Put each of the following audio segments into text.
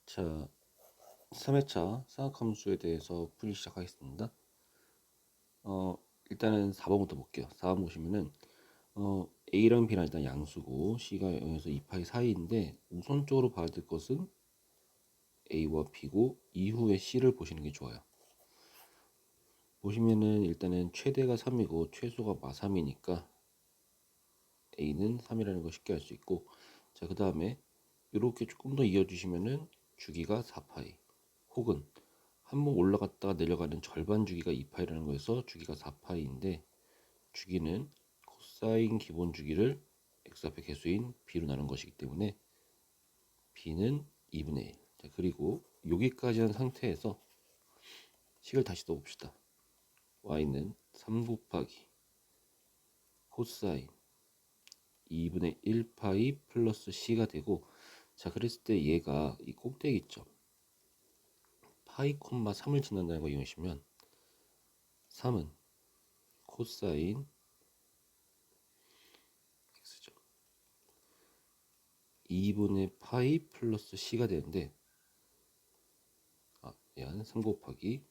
자, 3회차 사각함수에 대해서 풀이 시작하겠습니다. 일단은 4번부터 볼게요. 4번 보시면은 A랑 B랑 일단 양수고 C가 0에서 2파이 사이인데 우선적으로 봐야 될 것은 A와 B고 이후에 C를 보시는 게 좋아요. 보시면은 일단은 최대가 3이고 최소가 마3이니까 A는 3이라는 걸 쉽게 알 수 있고, 자, 그 다음에 이렇게 조금 더 이어주시면은 주기가 4파이 혹은 한번 올라갔다가 내려가는 절반 주기가 2파이라는 거에서 주기가 4파이인데, 주기는 코사인 기본 주기를 x 앞에 개수인 b로 나눈 것이기 때문에 b는 2분의 1. 자, 그리고 여기까지 한 상태에서 식을 다시 써봅시다. y는 3 곱하기 코사인 2분의 1파이 플러스 c가 되고, 자, 그랬을 때 얘가 이 꼭대기점 파이 콤마 3을 지난다는 거 이용하시면 3은 코사인 x죠. 2분의 파이 플러스 c가 되는데, 얘는 3 곱하기,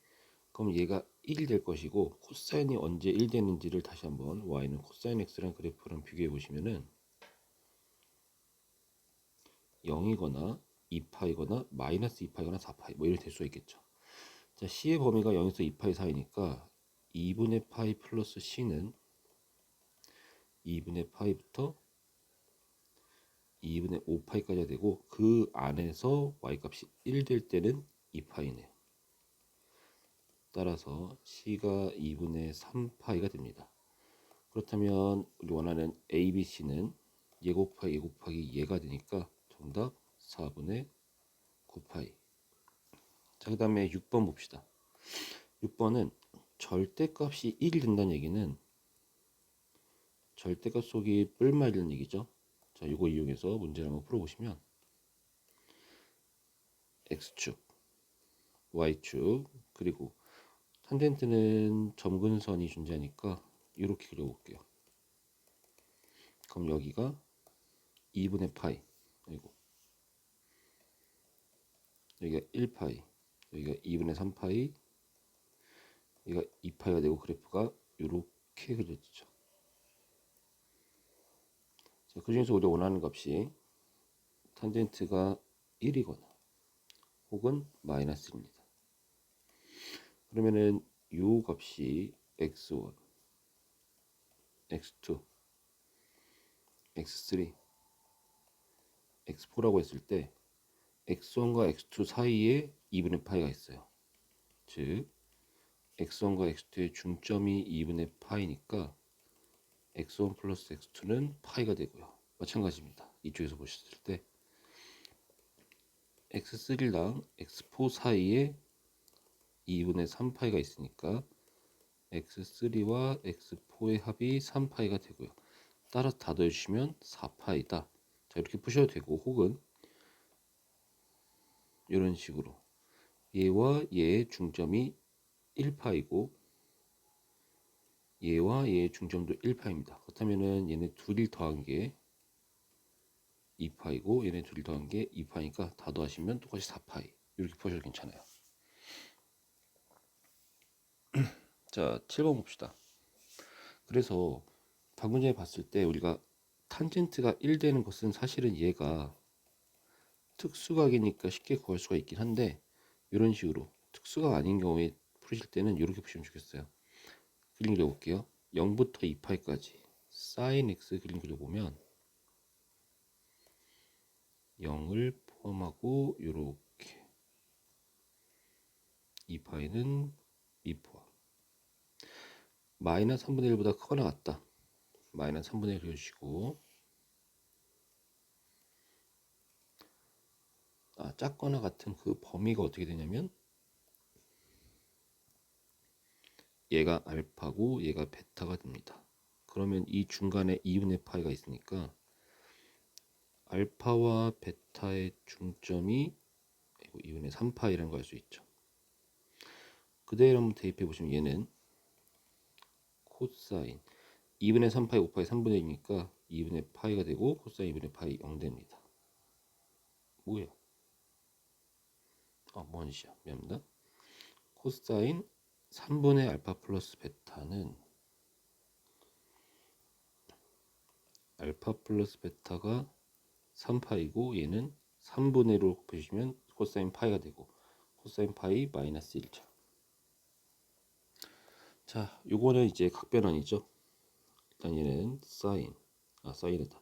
그럼 얘가 1이 될 것이고, 코사인이 언제 1 되는지를 다시 한번 y는 코사인 x라는 그래프랑 비교해 보시면은 0이거나 2파이거나 마이너스 2파이거나 4파이 뭐 이렇게 될 수가 있겠죠. 자, c의 범위가 0에서 2파이 사이니까 2분의 파이 플러스 c는 2분의 파이부터 2분의 5파이까지 되고, 그 안에서 y값이 1 될 때는 2파이네요. 따라서 c가 2분의 3파이가 됩니다. 그렇다면 우리 원하는 a, b, c는 얘 곱하기 얘가 되니까 정답 4분의 9파이. 자, 그 다음에 6번 봅시다. 6번은 절대값이 1이 된다는 얘기는 절대값 속이 뿔말이라는 얘기죠. 자, 이거 이용해서 문제를 한번 풀어보시면 x축, y축, 그리고 탄젠트는 점근선이 존재하니까 이렇게 그려볼게요. 그럼 여기가 2분의 파이, 그리고 여기가 1파이, 여기가 2분의 3파이, 여기가 2파이가 되고, 그래프가 이렇게 그려지죠. 자, 그 중에서 우리가 원하는 값이 탄젠트가 1이거나 혹은 마이너스 1입니다. 그러면은 요 값이 x1, x2, x3, x4라고 했을 때 x1과 x2 사이에 2분의 파이가 있어요. 즉 x1과 x2의 중점이 2분의 파이니까 x1 플러스 x2는 파이가 되고요. 마찬가지입니다. 이쪽에서 보셨을 때 x3랑 x4 사이에 2분의 3파이가 있으니까 x3와 x4의 합이 3파이가 되고요. 따라서 다 더해주시면 4파이다. 자, 이렇게 푸셔도 되고, 혹은 이런 식으로 얘와 얘의 중점이 1파이고 얘와 얘의 중점도 1파입니다. 그렇다면은 얘네 둘이 더한 게 2파이고 얘네 둘이 더한 게 2파니까 다 더하시면 똑같이 4파이. 이렇게 푸셔도 괜찮아요. 자, 7번 봅시다. 그래서 방금 전에 봤을 때 우리가 탄젠트가 1 되는 것은 사실은 얘가 특수각이니까 쉽게 구할 수가 있긴 한데, 이런 식으로 특수각 아닌 경우에 푸실 때는 이렇게 푸시면 좋겠어요. 그림 그려볼게요. 0부터 2파이까지 sin x 그림 그려보면 0을 포함하고 이렇게 2파이는 2 포함, 마이너스 3분의 1보다 크거나 같다. 마이너스 3분의 1 그려주시고, 작거나 같은 그 범위가 어떻게 되냐면 얘가 알파고 얘가 베타가 됩니다. 그러면 이 중간에 2분의 파이가 있으니까 알파와 베타의 중점이 2분의 3파이라는 걸 알 수 있죠. 그대로 한번 대입해 보시면 얘는 코사인 2분의 3파이 5파이 3분의 1이니까 2분의 파이가 되고, 코사인 2분의 파이 0 됩니다. 뭐야? 뭔 짓이야, 미안합니다. 코사인 3분의 알파 플러스 베타는 알파 플러스 베타가 3파이고 얘는 3분의 1로 곱해주시면 코사인 파이가 되고 코사인 파이 마이너스 1죠. 자, 요거는 이제 각변환이죠. 일단 얘는 사인이다.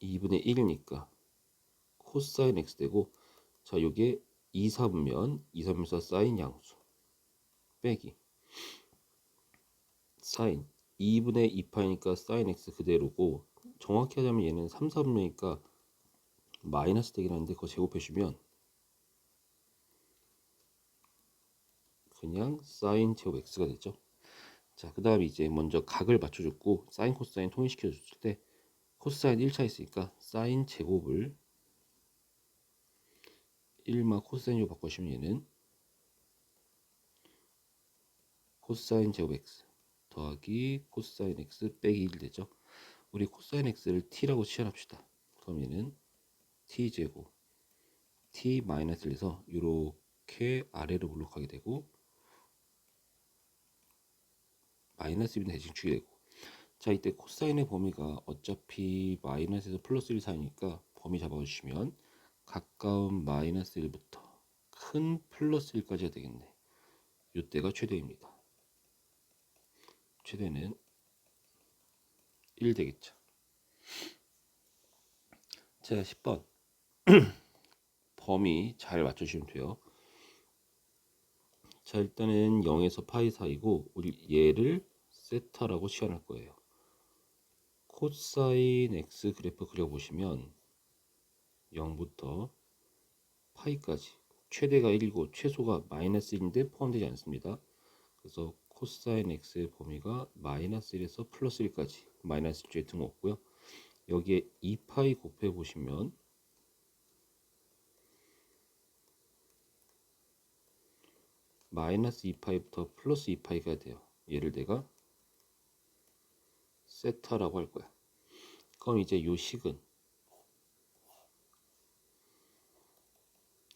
2분의 1이니까 코사인 x 되고, 자, 요게 2, 3면 2, 3에서 사인 양수 빼기 사인 2분의 2파이니까 사인 x 그대로고, 정확히 하자면 얘는 3, 3이니까 마이너스 되긴 하는데 그거 제곱해주면 그냥 사인 제곱 x가 되죠. 자, 그 다음에 이제 먼저 각을 맞춰줬고 사인 코사인 통일시켜줬을 때 코사인 1차 있으니까 사인 제곱을 1마 코사인으로 바꿔주시면 얘는 코사인 제곱 x 더하기 코사인 x 빼기 1 되죠. 우리 코사인 x를 t라고 치환합시다. 그럼 얘는 t제곱 t 마이너스 1에서 이렇게 아래로 블록하게 되고 마이너스 1은 대칭축이 되고, 자, 이때 코사인의 범위가 어차피 마이너스에서 플러스 1 사이니까 범위 잡아주시면 가까운 마이너스 1부터 큰 플러스 1까지 해야 되겠네. 이때가 최대입니다. 최대는 1 되겠죠. 자, 10번 범위 잘 맞춰주시면 돼요. 자, 일단은 0에서 파이 사이고 우리 얘를 세타라고 치환할 거예요. 코사인 x 그래프 그려보시면 0부터 파이까지 최대가 1이고 최소가 마이너스 1인데 포함되지 않습니다. 그래서 코사인 x의 범위가 마이너스 1에서 플러스 1까지 마이너스 1쪽에 등없고요. 여기에 2파이 곱해 보시면 마이너스 2파이부터 플러스 2파이가 돼요. 얘를 내가 세타라고 할 거야. 그럼 이제 요 식은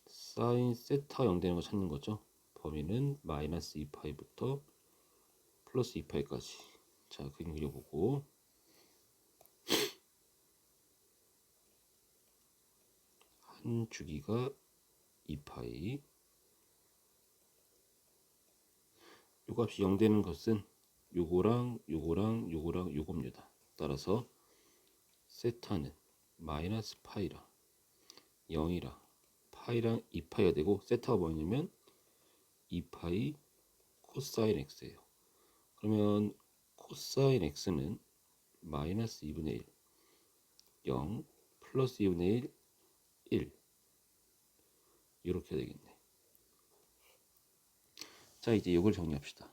사인 세타 0 되는 거 찾는 거죠. 범위는 마이너스 2파이부터 플러스 2파이까지. 자, 그림 그려보고 한 주기가 2파이, 요 값이 0 되는 것은 요거랑 요거랑 요거랑 요겁니다. 따라서 세타는 마이너스 파이랑 0이랑 파이랑 2파이가 되고, 세타가 뭐냐면 2파이 코사인 x예요. 그러면 코사인 x는 마이너스 2분의 1, 0 플러스 2분의 1, 1 이렇게 되겠네. 자, 이제 이걸 정리합시다.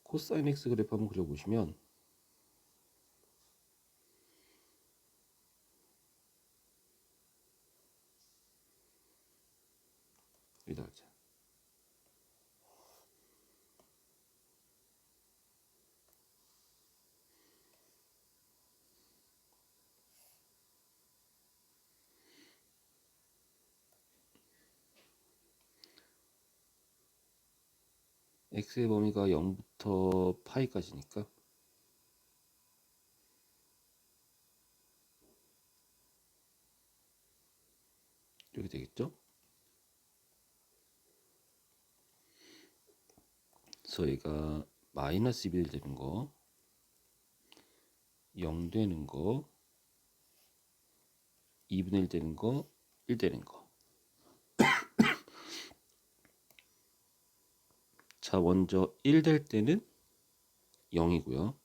코사인 x 그래프 한번 그려보시면 여기다 하자. x의 범위가 0부터 파이까지니까 이렇게 되겠죠. 그래서 얘가 마이너스 2분의 1 되는 거, 0 되는 거, 2분의 1 되는 거, 1 되는 거. 자, 먼저 1 될 때는 0이고요.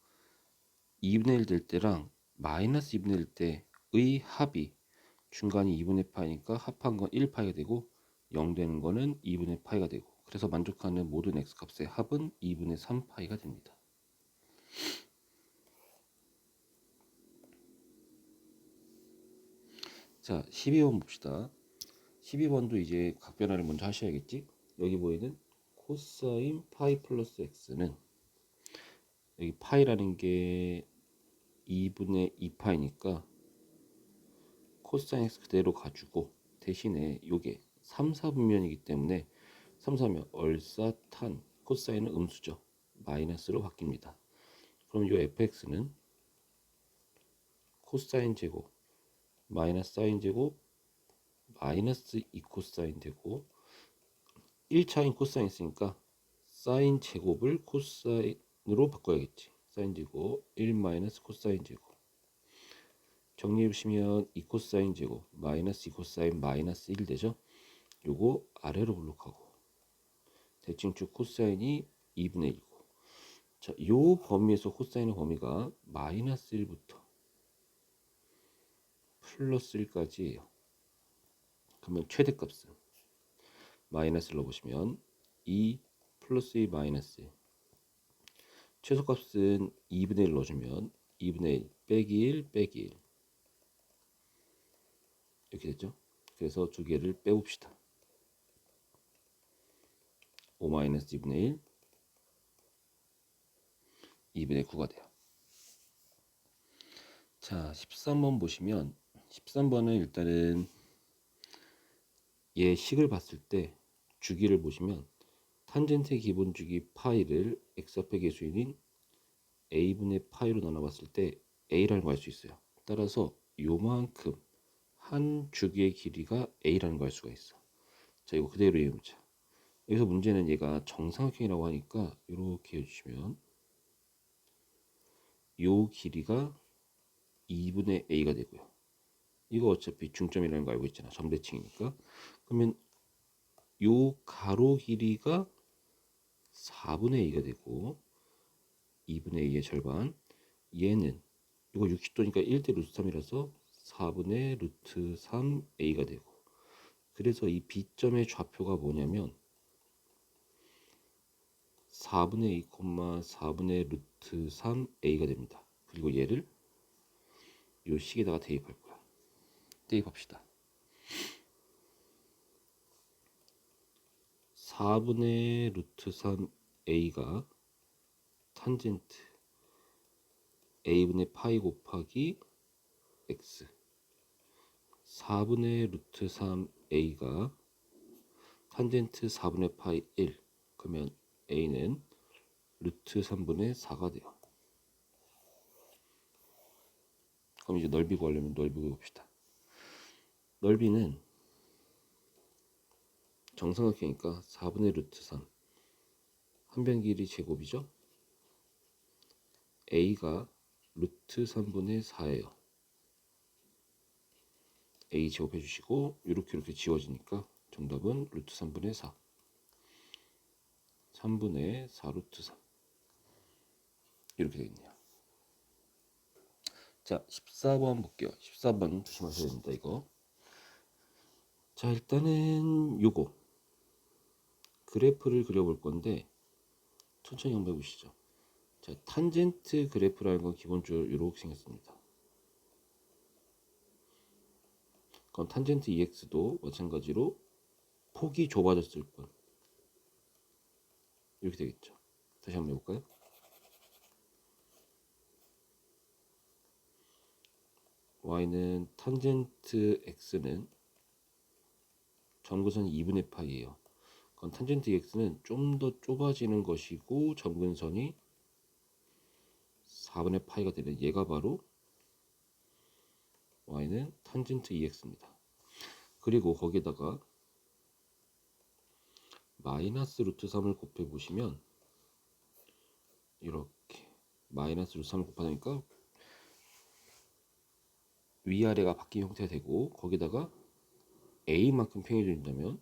2분의 1 될 때랑 마이너스 2분의 1 때의 합이 중간이 2분의 파이니까 합한 건 1파이가 되고 0 되는 거는 2분의 파이가 되고, 그래서 만족하는 모든 x 값의 합은 2분의 3파이가 됩니다. 자, 12번 봅시다. 12번도 이제 각변화를 먼저 하셔야겠지. 여기 보이는 코사인 파이 플러스 x는 여기 파이라는 게 2분의 2파이니까 코사인 x 그대로 가지고 대신에 요게 3, 4분면이기 때문에 3, 4면 얼사탄 코사인은 음수죠. 마이너스로 바뀝니다. 그럼 이 fx는 코사인 제곱 마이너스 사인 제곱 마이너스 2 코사인 되고 1차인 코사인 있으니까 사인 제곱을 코사인으로 바꿔야겠지. 사인 제곱 1 마이너스 코사인 제곱 정리해 보시면 2 코사인 제곱 마이너스 2 코사인 마이너스 1 되죠. 요거 아래로 블록하고 대칭축 코사인이 2분의 1이고 자, 요 범위에서 코사인의 범위가 마이너스 1부터 플러스 1까지예요. 그러면 최대값은 마이너스를 넣어보시면 2 플러스 2 마이너스 1 최소값은 2분의 1 넣어주면 2분의 1 빼기 1 빼기 1 이렇게 됐죠. 그래서 두 개를 빼봅시다. 5 마이너스 2분의 1 2분의 9가 돼요. 자 13번 보시면 13번은 일단은 얘 식을 봤을 때 주기를 보시면 탄젠트의 기본 주기 파이를 x좌표 계수인인 a분의 파이로 나눠봤을 때 a라는 거 알 수 있어요. 따라서 요만큼 한 주기의 길이가 a라는 거 알 수가 있어. 자 이거 그대로 이해해보자. 여기서 문제는 얘가 정삼각형이라고 하니까 이렇게 해주시면 요 길이가 2분의 a가 되고요. 이거 어차피 중점이라는 거 알고 있잖아. 점대칭이니까. 그러면 요 가로 길이가 4분의 a가 되고 2분의 a의 절반 얘는 이거 60도니까 1대 루트 3이라서 4분의 루트 3a가 되고 그래서 이 B점의 좌표가 뭐냐면 4분의 2, 4분의 루트 3a가 됩니다. 그리고 얘를 요 식에다가 대입할 거야. 대입합시다. 4분의 루트 3a가 탄젠트 a분의 파이 곱하기 x 4분의 루트 3a가 탄젠트 4분의 파이 1 그러면 a는 루트 3분의 4가 돼요. 그럼 이제 넓이 구하려면 넓이 구해봅시다. 넓이는 정삼각형이니까 4분의 루트 3 한 변 길이 제곱이죠. a가 루트 3분의 4예요. a 제곱해 주시고 이렇게 지워지니까 정답은 루트 3분의 4 3분의 4 루트 3 이렇게 되겠네요. 자 14번 볼게요. 14번 조심하셔야 됩니다. 이거 자 일단은 요거 그래프를 그려볼 건데 천천히 한번 해보시죠. 자 탄젠트 그래프라는 건 기본적으로 이렇게 생겼습니다. 그럼 탄젠트 EX도 마찬가지로 폭이 좁아졌을 뿐 이렇게 되겠죠. 다시 한번 해볼까요? y는 탄젠트 x는 점근선이 2분의 파이예요. 그럼 탄젠트 x는 좀 더 좁아지는 것이고 점근선이 4분의 파이가 되는 얘가 바로 y는 탄젠트 ex입니다. 그리고 거기다가 마이너스 루트 3을 곱해 보시면 이렇게 마이너스 루트 3을 곱하니까 위아래가 바뀐 형태가 되고 거기다가 a만큼 평해준다면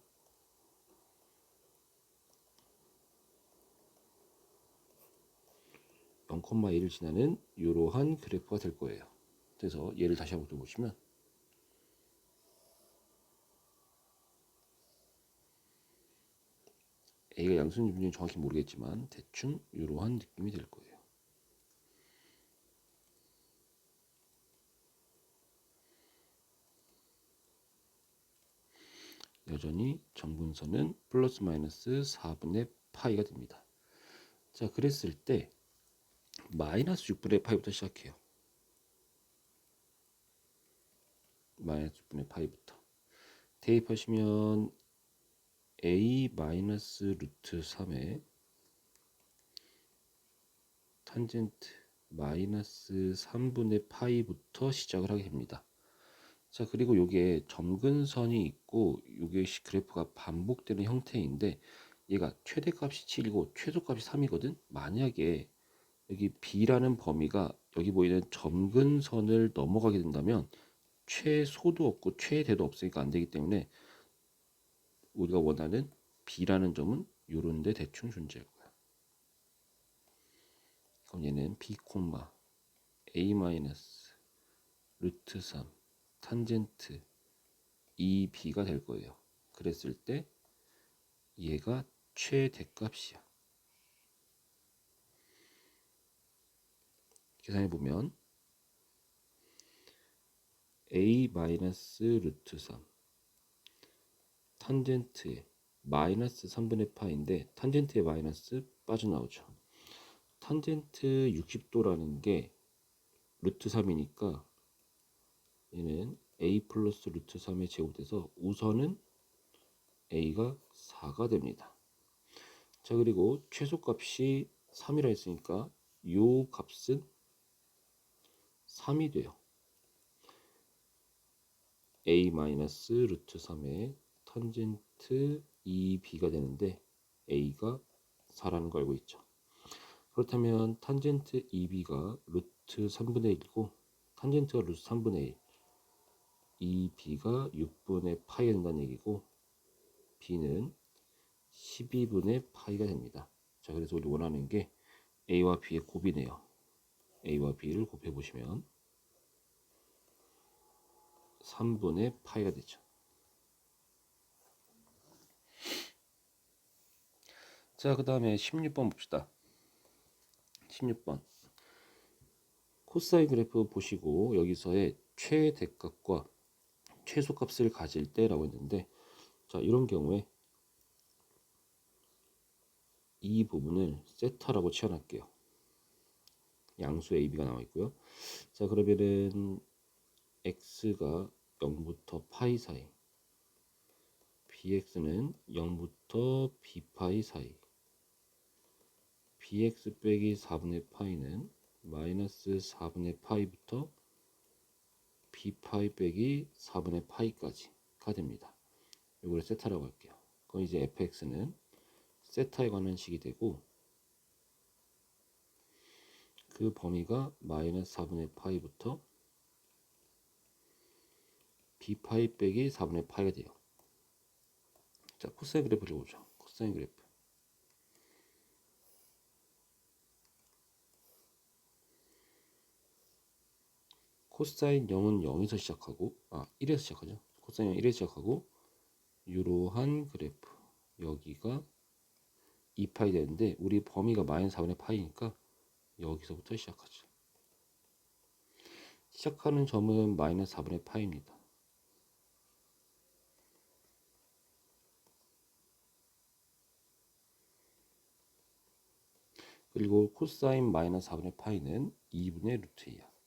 0,1을 지나는 이러한 그래프가 될 거예요. 그래서 얘를 다시 한번 또 보시면 a가 양수인지 정확히 모르겠지만 대충 이러한 느낌이 될 거예요. 여전히 정분선은 플러스 마이너스 4분의 파이가 됩니다. 자 그랬을 때 마이너스 6분의 파이부터 시작해요. 마이너스 6분의 파이부터 대입하시면 a 마이너스 루트 3의 탄젠트 마이너스 3분의 파이부터 시작을 하게 됩니다. 자, 그리고 요게 점근선이 있고 요게 그래프가 반복되는 형태인데 얘가 최대값이 7이고 최소값이 3이거든. 만약에 여기 B라는 범위가 여기 보이는 점근선을 넘어가게 된다면 최소도 없고 최대도 없으니까 안 되기 때문에 우리가 원하는 B라는 점은 요런 데 대충 존재할 거야. 그럼 얘는 B, A 마이너스 루트 3 탄젠트 2B가 될 거예요. 그랬을 때 얘가 최대값이야. 계산해 보면 A 마이너스 루트 3 탄젠트에 마이너스 3분의 파인데 탄젠트에 마이너스 빠져나오죠. 탄젠트 60도라는 게 루트 3이니까 얘는 A 플러스 루트 3의 제곱돼서 우선은 A가 4가 됩니다. 자, 그리고 최소값이 3이라 했으니까 요 값은 3이 돼요. A 마이너스 루트 3의 탄젠트 2B가 되는데 A가 4라는 거 알고 있죠. 그렇다면 탄젠트 2B가 루트 3분의 1이고 탄젠트가 루트 3분의 1 2B가 6분의 파이가 된다는 얘기고 B는 12분의 파이가 됩니다. 자, 그래서 우리 원하는 게 A와 B의 곱이네요. A와 B를 곱해 보시면 3분의 파이가 되죠. 자, 그 다음에 16번 봅시다. 16번 코사인 그래프 보시고 여기서의 최대값과 최소값을 가질 때라고 했는데, 자, 이런 경우에 이 부분을 세타라고 치환할게요. 양수 AB가 나와 있고요. 자, 그러면은 x가 0부터 파이 사이, bx는 0부터 b파이 사이, bx 빼기 4분의 파이는 마이너스 4분의 파이부터 b파이 빼기 4분의 파이까지가 됩니다. 이걸 세타라고 할게요. 그럼 이제 fx는 세타에 관한 식이 되고 그 범위가 마이너스 4분의 파이부터 b파이 빼기 4분의 파이가 돼요. 자, 코사인 그래프를 보죠. 코사인 그래프. 코사인 0은 0에서 시작하고 1에서 시작하죠. 코사인 0 1에서 시작하고 이러한 그래프 여기가 2파이 되는데 우리 범위가 마이너스 4분의 파이니까 여기서부터 시작하죠. 시작하는 점은 마이너스 4분의 파이입니다. 그리고 코사인 마이너스 4분의 파이는 2분의 루트 2야.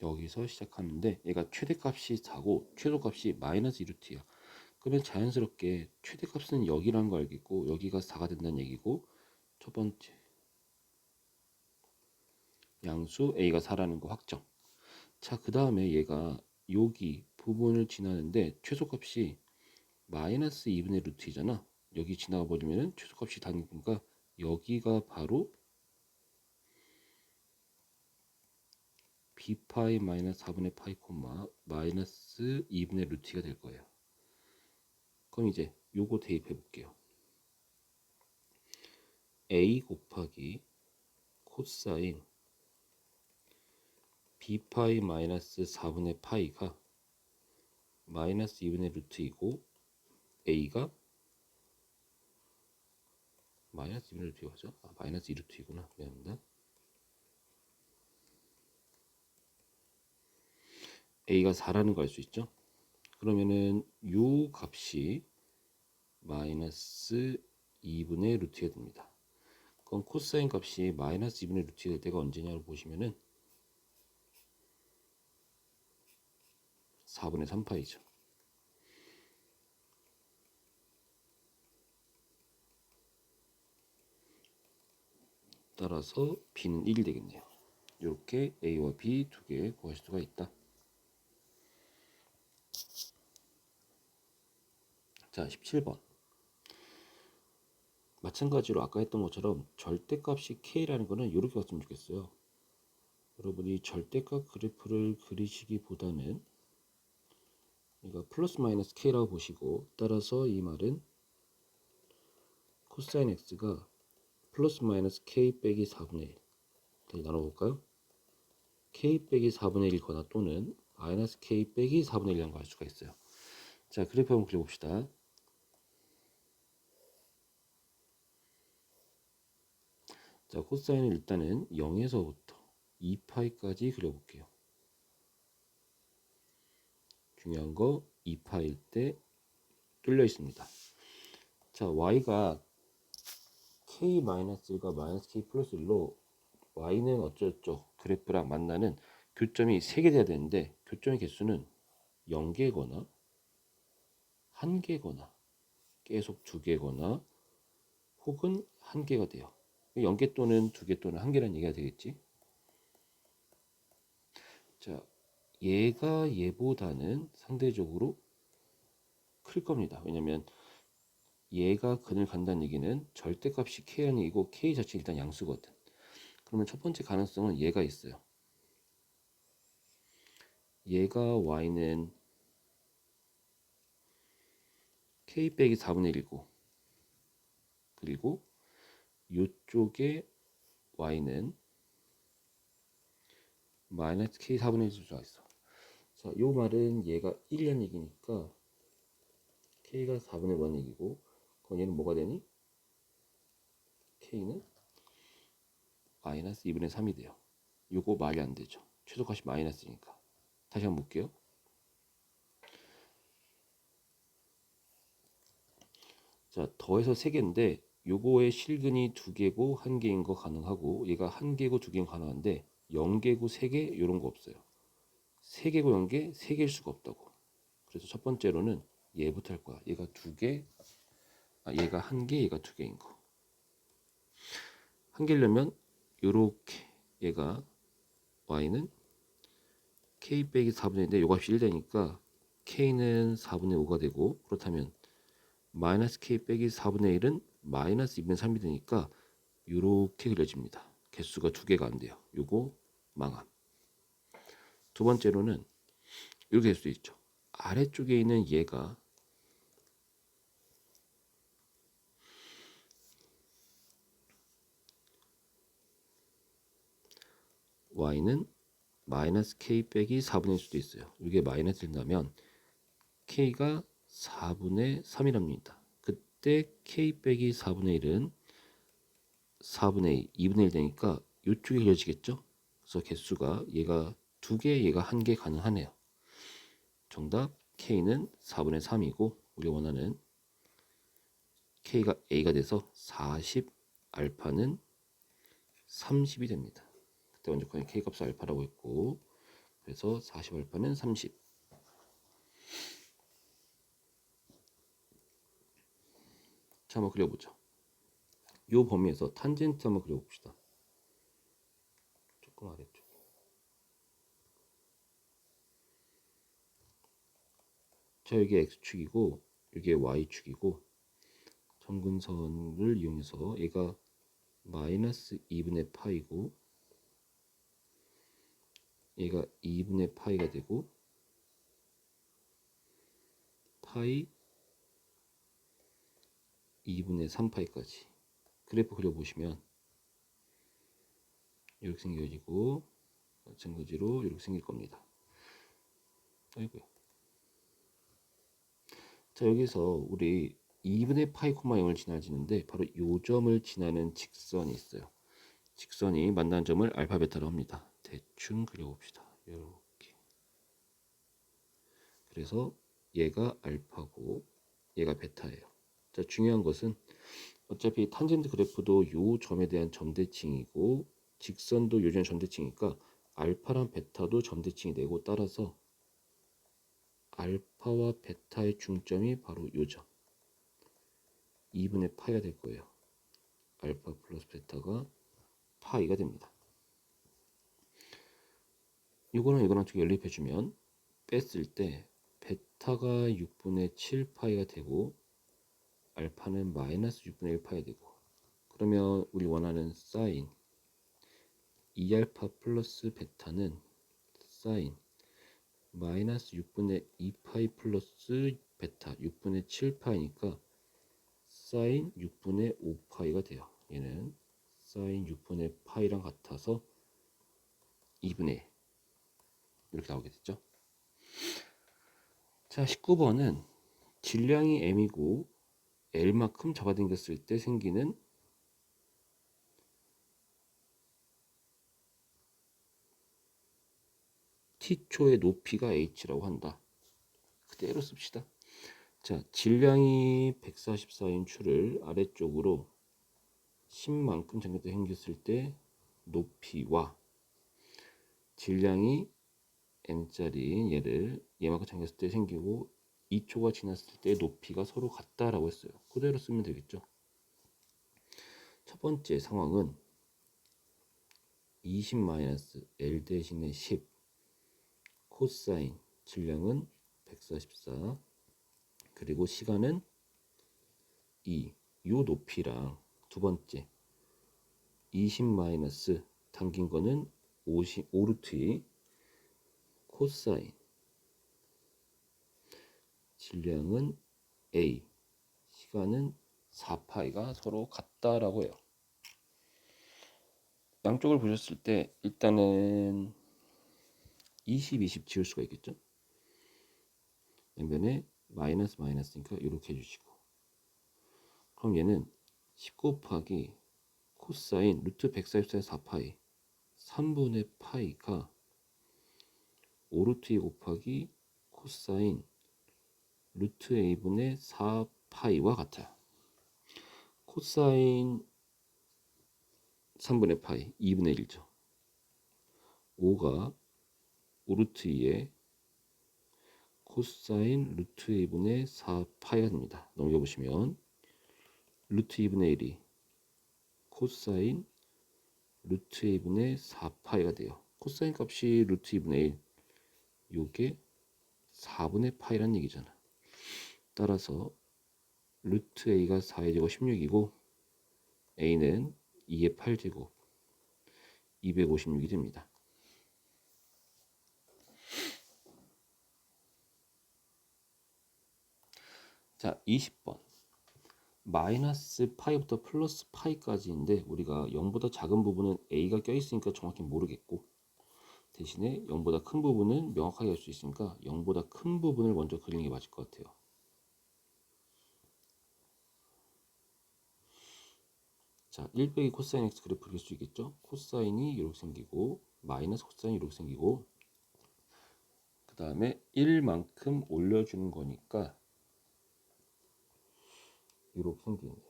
여기서 시작하는데 얘가 최대값이 4고 최소값이 마이너스 2루트야. 그러면 자연스럽게 최대값은 여기라는 거 알겠고 여기가 4가 된다는 얘기고 첫 번째 양수 A가 4라는 거 확정. 자, 그 다음에 얘가 여기 부분을 지나는데 최소값이 마이너스 2분의 루트 2잖아. 여기 지나가 버리면 최소값이 다니니까 여기가 바로 b파이 마이너스 4분의 파이 콤마 마이너스 2분의 루트 2가 될 거예요. 그럼 이제 요거 대입해 볼게요. a 곱하기 코사인 b파이 마이너스 4분의 파이가 마이너스 2분의 루트 2고 a가 마이너스 2분의 루트 2 맞죠? 마이너스 2루트 2구나. 미안합니다. a가 4라는 거 알 수 있죠? 그러면은 요 값이 마이너스 2분의 루트 2가 됩니다. 그럼 코사인 값이 마이너스 2분의 루트 2가 될 때가 언제냐고 보시면은 4분의 3파이죠. 따라서 b는 1이 되겠네요. 이렇게 a와 b 두 개 구할 수가 있다. 자, 17번. 마찬가지로 아까 했던 것처럼 절대값이 k라는 거는 이렇게 갔으면 좋겠어요. 여러분이 절대값 그래프를 그리시기보다는 그러니까 플러스 마이너스 k라고 보시고, 따라서 이 말은 코사인 x가 플러스 마이너스 k 빼기 4분의 1. 다시 나눠볼까요? k 빼기 4분의 1이거나 또는 마이너스 k 빼기 4분의 1이라는 걸 알 수가 있어요. 자, 그래프 한번 그려봅시다. 자, 코사인은 일단은 0에서부터 2파이까지 그려볼게요. 중요한 거 2파일 때 뚫려 있습니다. 자, y가 k-1과 마이너스 k 플러스 1로 y는 어쩌죠 그래프랑 만나는 교점이 3개 돼야 되는데, 교점의 개수는 0개거나 1개거나 계속 2개거나 혹은 1개가 돼요. 0개 또는 2개 또는 1개라는 얘기가 되겠지. 자, 얘가 얘보다는 상대적으로 클 겁니다. 왜냐면 얘가 근을 간다는 얘기는 절대값이 k라는 얘기고 k 자체 일단 양수거든. 그러면 첫 번째 가능성은 얘가 있어요. 얘가 y는 k 빼기 4분의 1이고, 그리고 이쪽에 y는 마이너스 k 4분의 1일 수가 있어. 자, 요 말은 얘가 1이라는 얘기니까 k가 4분의 1 얘기고, 그럼 얘는 뭐가 되니? k는 마이너스 2분의 3이 돼요. 요거 말이 안 되죠. 최소값이 마이너스니까. 다시 한번 볼게요. 자, 더해서 3개인데 요거의 실근이 2개고 1개인 거 가능하고, 얘가 1개고 2개인 거 가능한데 0개고 3개 요런 거 없어요. 3개고 0개, 3개일 수가 없다고. 그래서 첫 번째로는 얘부터 할 거야. 얘가 2개, 얘가 1개, 얘가 2개인 거. 1개려면 요렇게 얘가 y는 k 빼기 4분의 1인데 요 값이 1 되니까 k는 4분의 5가 되고, 그렇다면 마이너스 k 빼기 4분의 1은 마이너스 2분의 3이 되니까 요렇게 그려집니다. 개수가 2개가 안 돼요. 요거 망함. 두 번째로는 이렇게 될 수 있죠. 아래쪽에 있는 얘가 y는 마이너스 k 빼기 4분의 1일 수도 있어요. 이게 마이너스 된다면 k가 4분의 3이랍니다. 그때 k 빼기 4분의 1은 4분의 2, 2분의 1 되니까 이쪽에 그려지겠죠. 그래서 개수가 얘가 2개, 얘가 1개 가능하네요. 정답 k는 4분의 3이고, 우리가 원하는 k가 a가 돼서 40, 알파는 30이 됩니다. 그때 먼저 k 값을 알파라고 했고, 그래서 40 알파는 30. 자, 한번 그려보죠. 이 범위에서 탄젠트 한번 그려봅시다. 조금 아래쪽. 자, 여기 x축이고 여기 y축이고, 점근선을 이용해서 얘가 마이너스 2분의 파이고 얘가 2분의 파이가 되고, 파이 2분의 3파이까지 그래프 그려보시면 이렇게 생겨지고, 마찬가지로 이렇게 생길 겁니다. 아이고요. 자, 여기서 우리 2분의 파이 코마 0을 지나지는데 바로 요 점을 지나는 직선이 있어요. 직선이 만나는 점을 알파 베타로 합니다. 대충 그려봅시다. 이렇게. 그래서 얘가 알파고 얘가 베타예요. 자, 중요한 것은 어차피 탄젠트 그래프도 요 점에 대한 점대칭이고 직선도 요 점의 점대칭이니까 알파랑 베타도 점대칭이 되고, 따라서 알파와 베타의 중점이 바로 요점 2분의 파이가 될 거예요. 알파 플러스 베타가 파이가 됩니다. 이거랑 이거랑 두 개 연립해주면 뺐을 때 베타가 6분의 7 파이가 되고 알파는 마이너스 6분의 1 파이가 되고, 그러면 우리 원하는 사인 2알파 플러스 베타는 사인 마이너스 6분의 2 파이 플러스 베타 6분의 7 파이니까 사인 6분의 5 파이가 돼요. 얘는 사인 6분의 파이랑 같아서 2분의 1 이렇게 나오게 됐죠. 자, 19번은 질량이 m이고 L만큼 잡아당겼을 때 생기는 T초의 높이가 h라고 한다. 그대로 씁시다. 자, 질량이 144인 추를 아래쪽으로 10만큼 당겼을 때 높이와 질량이 m짜리인 얘만큼 당겼을 때 생기고 2초가 지났을 때 높이가 서로 같다라고 했어요. 그대로 쓰면 되겠죠. 첫 번째 상황은 20-L 대신에 10 코사인 질량은 144 그리고 시간은 2. 요 높이랑 두 번째 20 마이너스 당긴 거는 5루트 2 코사인 질량은 A 시간은 4파이가 서로 같다라고 해요. 양쪽을 보셨을 때 일단은 20 지울 수가 있겠죠. 양변에 마이너스니까 이렇게 해주시고, 그럼 얘는 10 곱하기 코사인 루트 144의 4파이 3분의 파이가 5루트 2 곱하기 코사인 루트 a분의 4파이와 같아요. 코사인 3분의 파이 2분의 1죠. 5가 5루트 2에 코사인 루트 a분의 4파이가 됩니다. 넘겨보시면 루트 2분의 1이 코사인 루트 a분의 4파이가 돼요. 코사인 값이 루트 2분의 1 요게 4분의 파이란 얘기잖아. 따라서 루트 a가 4의 제곱 16이고 a는 2의 8제곱 256이 됩니다. 자, 20번 마이너스 파이부터 플러스 파이까지인데 우리가 0보다 작은 부분은 a가 껴있으니까 정확히 모르겠고, 대신에 0보다 큰 부분은 명확하게 알 수 있으니까 0보다 큰 부분을 먼저 그리는 게 맞을 것 같아요. 자, 1 빼기 코사인 x 그래프 그릴 수 있겠죠. 코사인이 이렇게 생기고 마이너스 코사인이 이렇게 생기고, 그 다음에 1만큼 올려주는 거니까 이렇게 생기네요.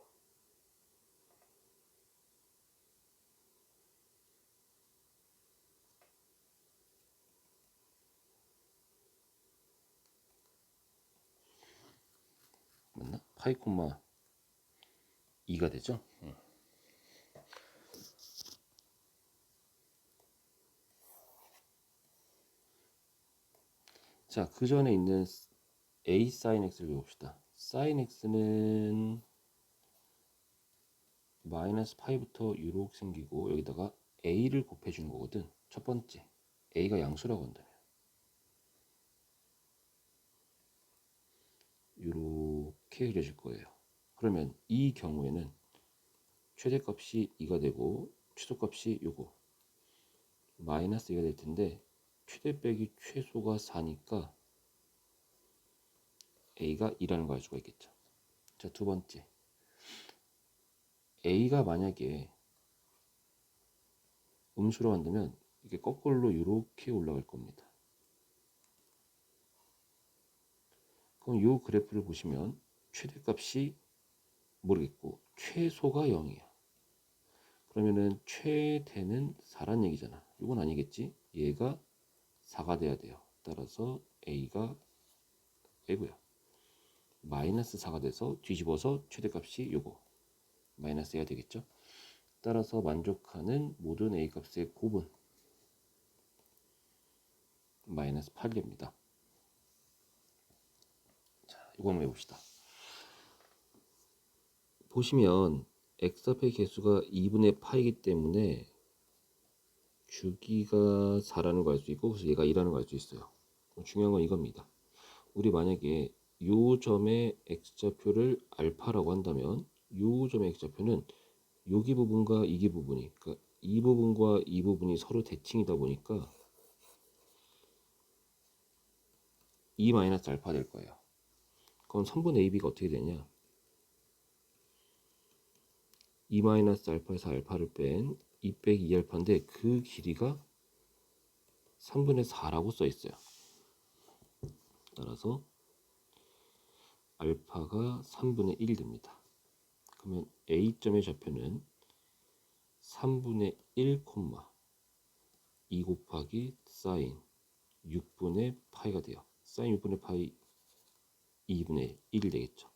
맞나? 파이 콤마 2가 되죠. 자, 그 전에 있는 a sin x를 봅시다. sin x는 마이너스 파이부터 이렇게 생기고 여기다가 a를 곱해주는 거거든. 첫 번째 a가 양수라고 한다면 이렇게 그려질 거예요. 그러면 이 경우에는 최대값이 2가 되고 최소값이 요거 마이너스 2가 될 텐데 최대 빼기 최소가 4니까 a가 2라는 걸 알 수가 있겠죠. 자, 두 번째 a가 만약에 음수로 한다면 이게 거꾸로 이렇게 올라갈 겁니다. 그럼 이 그래프를 보시면 최대값이 모르겠고 최소가 0이야. 그러면은 최대는 4란 얘기잖아. 이건 아니겠지. 얘가 4가 돼야 돼요. 따라서 a가 빼고요. 마이너스 4가 돼서 뒤집어서 최대값이 요거 마이너스 해야 되겠죠. 따라서 만족하는 모든 a 값의 곱은 마이너스 8이 됩니다. 자, 이거 한번 해봅시다. 보시면 x좌표의 개수가 2분의 파이기 때문에 주기가 4라는 걸 알 수 있고, 그래서 얘가 2라는 걸 알 수 있어요. 중요한 건 이겁니다. 우리 만약에 요 점의 x좌표를 알파라고 한다면 요 점의 x좌표는 여기 부분과 이기 부분이, 그러니까 이 부분과 이 부분이 서로 대칭이다 보니까 2 마이너스 알파 될 거예요. 그럼 선분 AB가 어떻게 되냐? 2 마이너스 알파에서 알파를 뺀 2 빼기 2 알파인데 그 길이가 3분의 4라고 써 있어요. 따라서 알파가 3분의 1 됩니다. 그러면 A점의 좌표는 3분의 1, 2 곱하기 사인 6분의 파이가 돼요. 사인 6분의 파이 2분의 1이 되겠죠.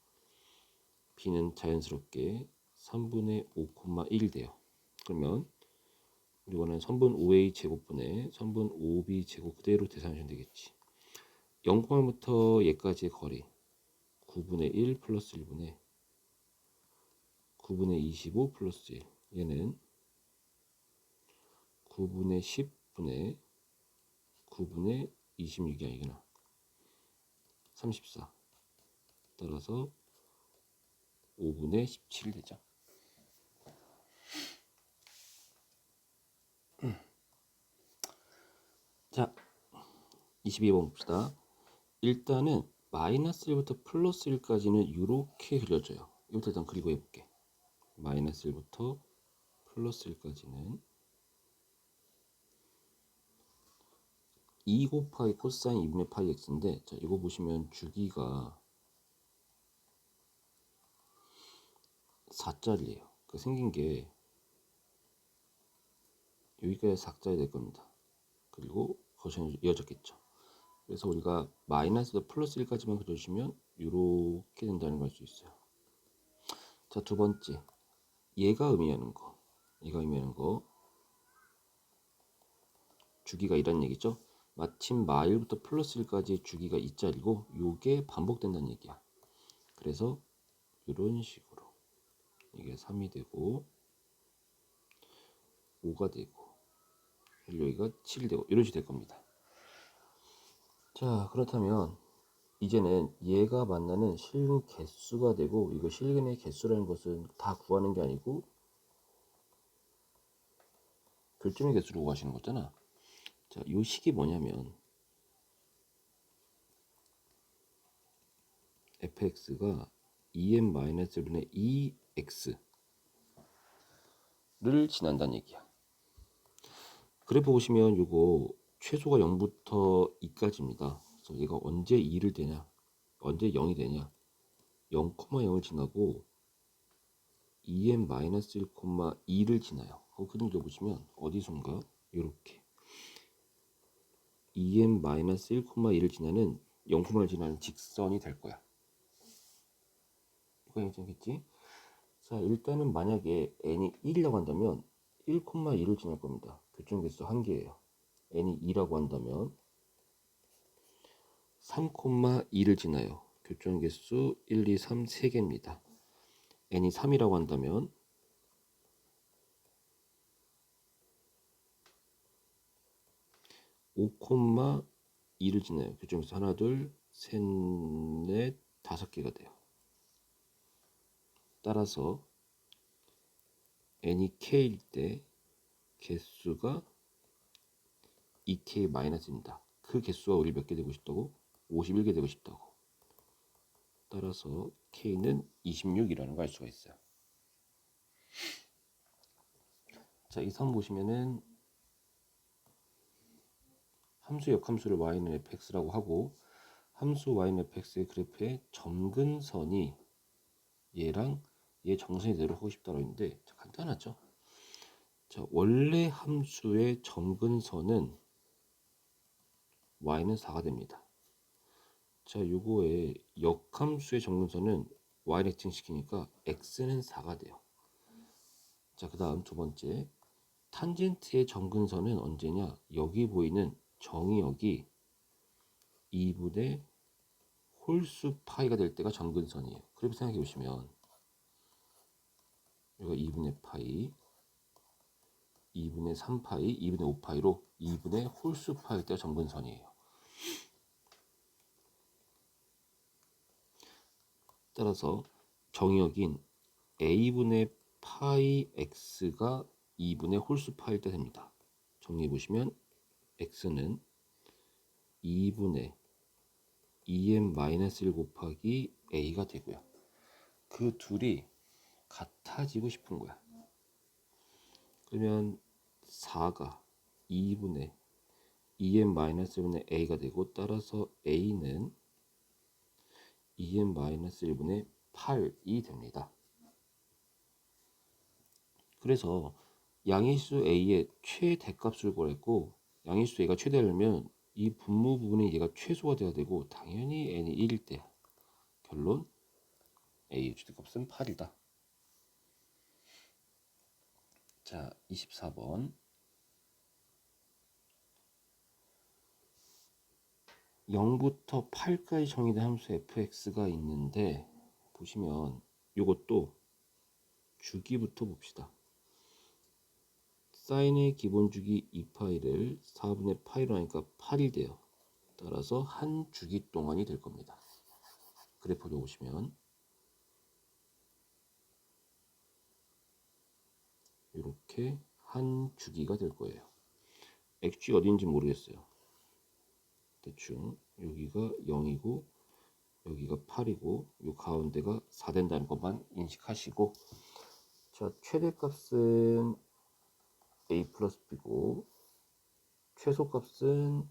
B는 자연스럽게 3분의 5, 1이 돼요. 그러면 우리 원하는 선분 5A 제곱분의 선분 5B 제곱 그대로 계산하시면 되겠지. 0,1부터 얘까지의 거리 9분의 1 플러스 1분의 9분의 25 플러스 1, 얘는 9분의 10분의 9분의 26이 아니구나 34, 따라서 5분의 17 되죠. 자, 22번 봅시다. 일단은 마이너스 1부터 플러스 1까지는 이렇게 그려져요. 이것도 일단 그리고 해볼게. 마이너스 1부터 플러스 1까지는 2 곱하기 코사인 2분의 파이 x인데, 자, 이거 보시면 주기가 4짜리예요. 그 생긴 게 여기까지 4짜리 될 겁니다. 그리고 거기서 이어졌겠죠. 그래서 우리가 마이너스에서 플러스 1까지만 그려주시면 이렇게 된다는 걸 알 수 있어요. 자, 두 번째, 얘가 의미하는 거, 주기가 이란 얘기죠. 마침 마1부터 플러스 1까지 주기가 2짜리고 요게 반복된다는 얘기야. 그래서 이런 식으로 이게 3이 되고 5가 되고 여기가 7이 되고 이런 식이 될 겁니다. 자, 그렇다면 이제는 얘가 만나는 실근 개수가 되고, 이거 실근의 개수라는 것은 다 구하는 게 아니고 결점의 개수로 구하시는 거잖아. 자, 이 식이 뭐냐면 fx가 2n-1분의 2x를 지난다는 얘기야. 그래프 보시면 이거 최소가 0부터 2까지입니다. 그래서 얘가 언제 2를 되냐, 언제 0이 되냐, 0,0을 지나고 2n-1,2를 지나요. 그 그림 그려보시면 어디선가 이렇게 2n-1,2를 지나는 0,1을 지나는 직선이 될 거야. 이거 괜찮겠지? 자, 일단은 만약에 n이 1이라고 한다면 1,2를 지날 겁니다. 교점개수 1개예요. n이 2라고 한다면 3,2를 지나요. 교점개수 1, 2, 3, 3개입니다. n이 3이라고 한다면 5,2를 지나요. 교점에서 하나, 둘, 셋, 넷, 5개가 돼요. 따라서 n이 k일 때 개수가 2k 마이너스입니다. 그 개수가 우리 몇 개 되고 싶다고? 51개 되고 싶다고. 따라서 k는 26이라는 걸 알 수가 있어요. 자, 이 선 보시면은 함수 역함수를 y는 fx라고 하고, 함수 y는 fx의 그래프의 점근선이 얘랑 얘 정선이 대로 하고 싶다고 했는데, 간단하죠. 자, 원래 함수의 점근선은 y는 4가 됩니다. 자, 요거의 역함수의 정근선은 y를 해칭시키니까 x는 4가 돼요. 자, 그 다음 두 번째, 탄젠트의 정근선은 언제냐? 여기 보이는 정의역이 2분의 홀수 파이가 될 때가 정근선이에요. 그래서 생각해 보시면 이거 2분의 파이, 2분의 3파이, 2분의 5파이로 2분의 홀수 파일 때가 정근선이에요. 따라서 정의역인 a분의 파이 x가 2분의 홀수 파일 때 됩니다. 정리해 보시면 x는 2분의 2n-1 곱하기 a가 되고요. 그 둘이 같아지고 싶은 거야. 그러면 4가 2분의 2n-1분의 a가 되고, 따라서 a는 2n-1분의 8이 됩니다. 그래서 양의수 a의 최대값을 구했고, 양의수 a가 최대하려면 이 분모 부분이 얘가 최소가 돼야 되고, 당연히 n이 1일 때 결론 a의 최대값은 8이다. 자, 24번. 0부터 8까지 정의된 함수 fx가 있는데, 보시면 이것도 주기부터 봅시다. 사인의 기본 주기 2파이를 4분의 파이로 하니까 8이 돼요. 따라서 한 주기 동안이 될 겁니다. 그래프를 보시면 이렇게 한 주기가 될 거예요. xg가 어딘지 모르겠어요. 대충 여기가 0이고 여기가 8이고 요 가운데가 4 된다는 것만 인식하시고, 자, 최대값은 a 플러스 b고 최소값은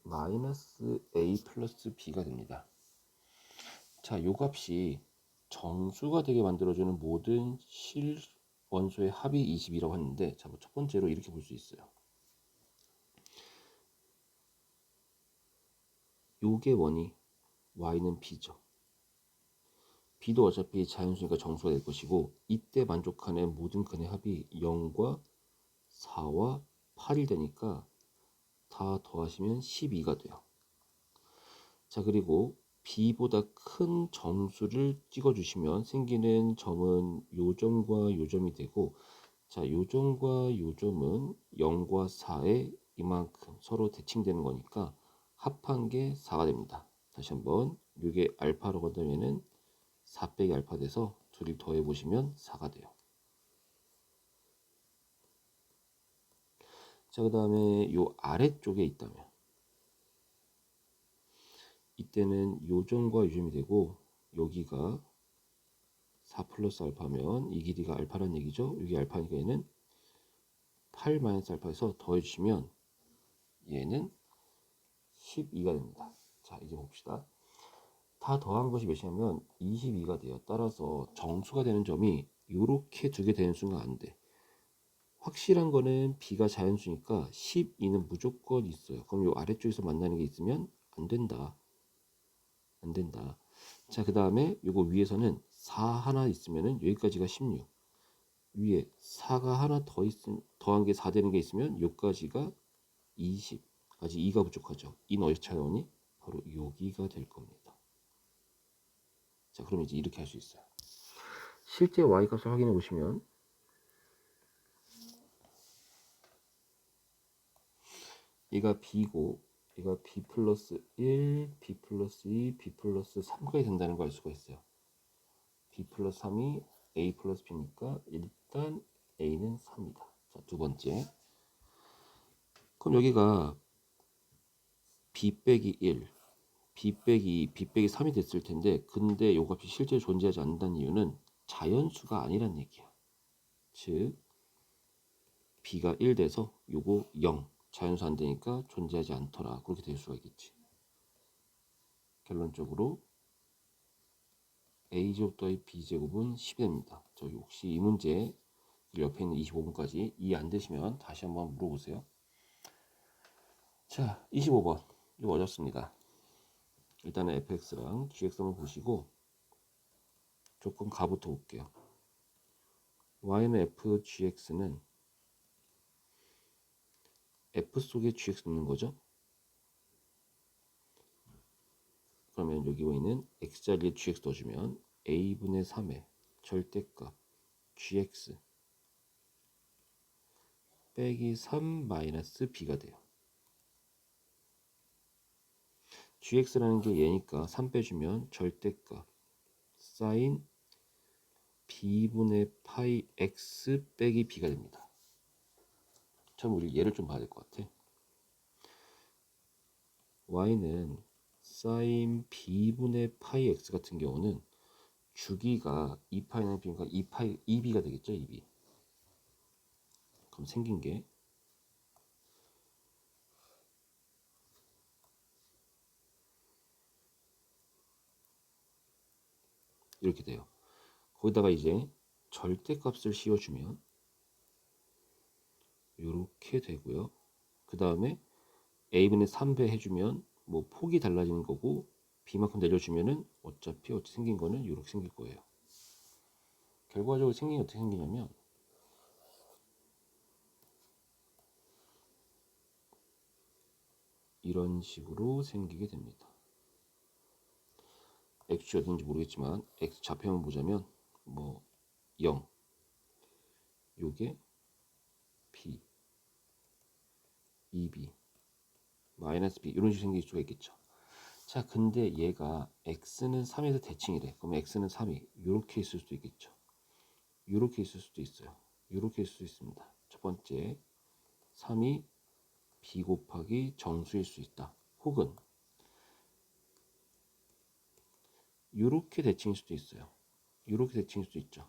마이너스 a 플러스 b가 됩니다. 자, 요 값이 정수가 되게 만들어주는 모든 실원소의 합이 20이라고 했는데, 자, 첫 번째로 이렇게 볼 수 있어요. 요게 원이 y는 b죠. b도 어차피 자연수니까 정수가 될 것이고, 이때 만족하는 모든 근의 합이 0과 4와 8이 되니까 다 더하시면 12가 돼요. 자, 그리고 b보다 큰 정수를 찍어주시면 생기는 점은 요점과 요점이 되고, 자, 요점과 요점은 0과 4에 이만큼 서로 대칭되는 거니까 합한 게 4가 됩니다. 다시 한번, 이게 알파로 간다면은 4 빼기 알파 돼서 둘이 더해 보시면 4가 돼요. 자, 그 다음에 요 아래쪽에 있다면 이때는 요점과 요점이 되고, 여기가 4 플러스 알파면 이 길이가 알파란 얘기죠. 여기 알파니까 얘는 8 마이너스 알파에서 더해주시면 얘는 12가 됩니다. 자, 이제 봅시다. 다 더한 것이 몇이냐면 22가 돼요. 따라서 정수가 되는 점이 이렇게 두 개 되는 수가 안 돼. 확실한 거는 b가 자연수니까 12는 무조건 있어요. 그럼 요 아래쪽에서 만나는 게 있으면 안 된다. 안 된다. 자, 그 다음에 요거 위에서는 4 하나 있으면은 여기까지가 16. 위에 4가 하나 더 더한 게 4 되는 게 있으면 여기까지가 20. 아직 2가 부족하죠. 2는 어디서 찾아오니? 바로 여기가 될 겁니다. 자, 그럼 이제 이렇게 할 수 있어요. 실제 y값을 확인해 보시면 얘가 b고 얘가 b 플러스 1, b 플러스 2, b 플러스 3까지 된다는 걸 알 수가 있어요. b 플러스 3이 a 플러스 b니까 일단 a는 3이다. 자, 두 번째. 그럼 여기가 b 빼기 1, b 빼기 2, b 빼기 3이 됐을 텐데, 근데 요 값이 실제로 존재하지 않는다는 이유는 자연수가 아니란 얘기야. 즉 b가 1 돼서 요거 0, 자연수 안 되니까 존재하지 않더라. 그렇게 될 수가 있겠지. 결론적으로 a제곱 더하기 b제곱은 10이 됩니다. 저기 혹시 이 문제 옆에 있는 25번까지 이해 안 되시면 다시 한번 물어보세요. 자, 25번. 이거 어렵습니다. 일단은 fx랑 gx 한번 보시고 조금 가부터 볼게요. y는 f, gx는 f 속에 gx 넣는 거죠. 그러면 여기 있는 x자리에 gx 넣어주면 a분의 3의 절대값 gx 빼기 3 마이너스 b가 돼요. gx라는 게 얘니까 3 빼주면 절대값 사인 b분의 파이 x 빼기 b가 됩니다. 처음 우리 얘를 좀 봐야 될 것 같아. y는 사인 b분의 파이 x 같은 경우는 주기가 2파이는 b니까 2파이 2b가 되겠죠. 2b. 그럼 생긴 게 이렇게 돼요. 거기다가 이제 절대값을 씌워주면 이렇게 되고요. 그 다음에 a분의 3배 해주면 뭐 폭이 달라지는 거고 b만큼 내려주면은 어차피 생긴 거는 이렇게 생길 거예요. 결과적으로 생긴 게 어떻게 생기냐면 이런 식으로 생기게 됩니다. x축이 어딘지 모르겠지만 x 좌표만 보자면 뭐 0, 요게 b, 2b, 마이너스 b 이런 식으로 생길 수가 있겠죠. 자, 근데 얘가 x는 3에서 대칭이래. 그럼 x는 3이 이렇게 있을 수도 있겠죠. 이렇게 있을 수도 있어요. 이렇게 있을 수 있습니다. 첫 번째, 3이 b 곱하기 정수일 수 있다. 혹은 이렇게 대칭일 수도 있어요. 이렇게 대칭일 수도 있죠.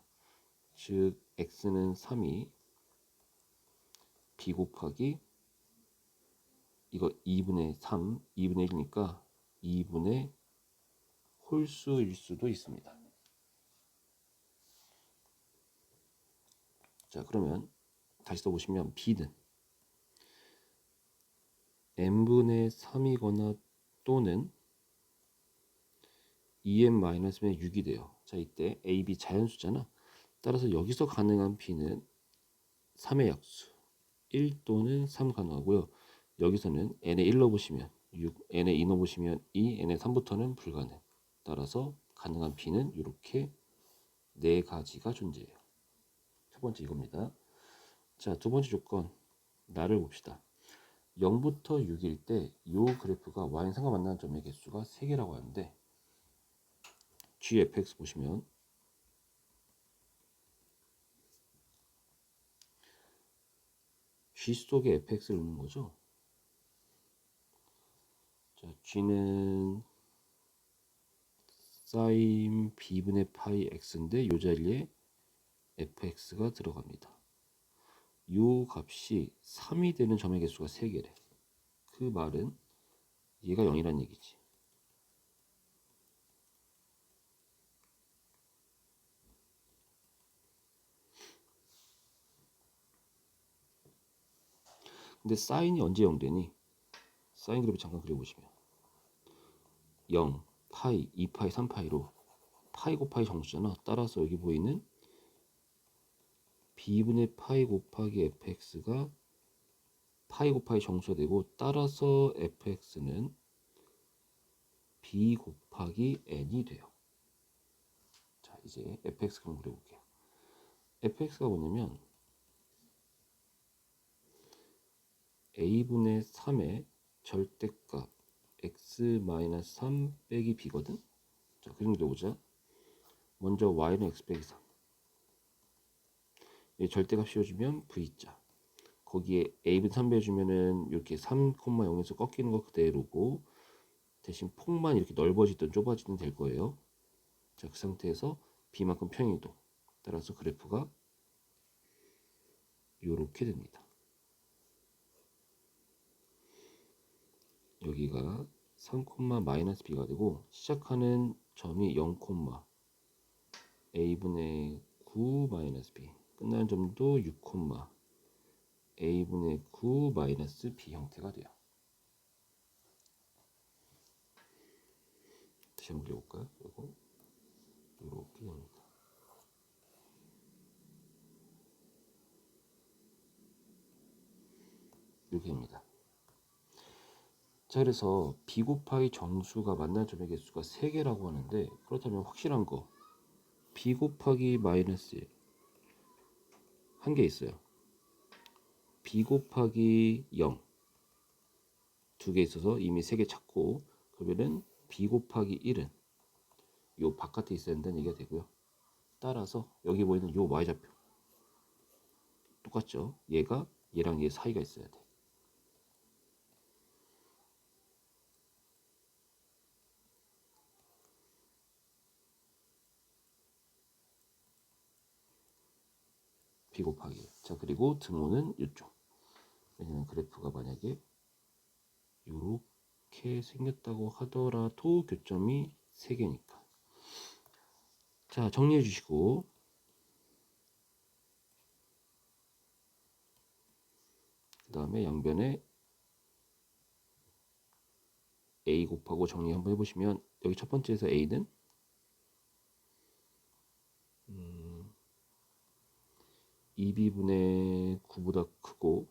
즉 x는 3이 b 곱하기 이거 2분의 3, 2분의 1이니까 2분의 홀수일 수도 있습니다. 자, 그러면 다시 써보시면 b는 n분의 3이거나 또는 2n-의 6이 돼요. 자, 이때 a, b 자연수잖아. 따라서 여기서 가능한 b는 3의 약수 1 또는 3 가능하고요. 여기서는 n에 1 넣어보시면 6, n에 2 넣어보시면 2, n에 3부터는 불가능. 따라서 가능한 b는 이렇게 네 가지가 존재해요. 첫 번째 이겁니다. 자, 두 번째 조건 나를 봅시다. 0부터 6일 때 이 그래프가 y는 상과 만나는 점의 개수가 3개라고 하는데 gfx 보시면 g 속에 fx를 넣는 거죠. 자, g는 sin b분의 파이 x인데 이 자리에 fx가 들어갑니다. 이 값이 3이 되는 점의 개수가 3개래. 그 말은 얘가 0이란 얘기지. 근데 사인이 언제 0 되니? 사인 그래프 잠깐 그려보시면 0, 파이, 2파이, 3파이로 파이 곱하기 정수잖아. 따라서 여기 보이는 b분의 파이 곱하기 fx가 파이 곱하기 정수가 되고 따라서 fx는 b 곱하기 n이 돼요. 자, 이제 fx 그럼 그려볼게요. fx가 뭐냐면 a분의 3의 절대값 x-3 빼기 b거든. 자, 그 정도 보자. 먼저 y는 x 빼기 3. 이 절대값 씌워주면 v자. 거기에 a분 3 빼주면은 이렇게 3,0에서 꺾이는 거 그대로고 대신 폭만 이렇게 넓어지든 좁아지든 될 거예요. 자, 그 상태에서 b만큼 평이도. 따라서 그래프가 이렇게 됩니다. 여기가 3, 마이너스 b가 되고 시작하는 점이 0, a분의 9 마이너스 b 끝나는 점도 6, a분의 9 마이너스 b 형태가 돼요. 다시 한번 그려볼까요? 이거 이렇게 됩니다. 이렇게 됩니다. 자, 그래서 b 곱하기 정수가 만날 점의 개수가 3개라고 하는데, 그렇다면 확실한 거 b 곱하기 마이너스 1 한 개 있어요. b 곱하기 0 두 개 있어서 이미 3개 찾고, 그러면은 b 곱하기 1은 요 바깥에 있어야 된다는 얘기가 되고요. 따라서 여기 보이는 요 y좌표 똑같죠? 얘가 얘랑 얘 사이가 있어야 돼. b 곱하기. 자, 그리고 등호는 이쪽. 왜냐면 그래프가 만약에 이렇게 생겼다고 하더라도 교점이 3개니까. 자, 정리해 주시고, 그 다음에 양변에 a 곱하고 정리 한번 해보시면, 여기 첫 번째에서 a는 2b분의 9보다 크고,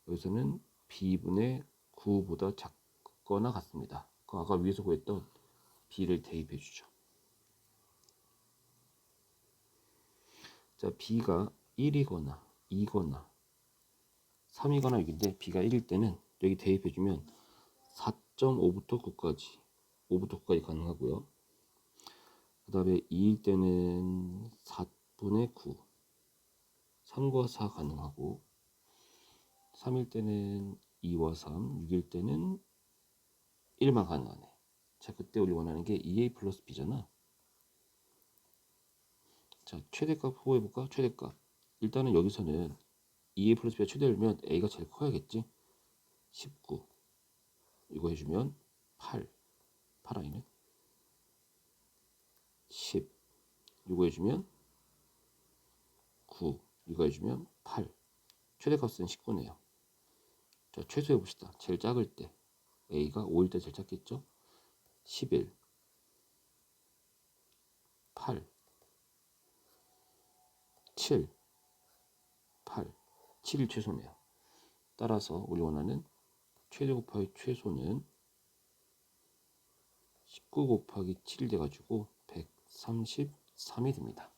여기서는 b분의 9보다 작거나 같습니다. 아까 위에서 구했던 b를 대입해 주죠. 자, b가 1이거나 2거나 3이거나 6인데 b가 1일 때는 여기 대입해 주면 4.5부터 9까지 5부터 9까지 가능하고요. 그 다음에 2일 때는 4분의 9 3과 4 가능하고, 3일 때는 2와 3, 6일 때는 1만 가능하네. 자, 그때 우리 원하는 게 2a 플러스 b잖아. 자, 최대값 후보해볼까? 최대값. 일단은 여기서는 2a 플러스 b가 최대면 a가 제일 커야겠지. 19 이거 해주면 8 아니네. 10 이거 해주면 9 이거 해주면 8. 최대값은 19네요. 자, 최소해봅시다. 제일 작을 때 a가 5일 때 제일 작겠죠. 11 8 7 8 7이 최소네요. 따라서 우리 원하는 최대 곱하기 최소는 19 곱하기 7 돼가지고 133이 됩니다.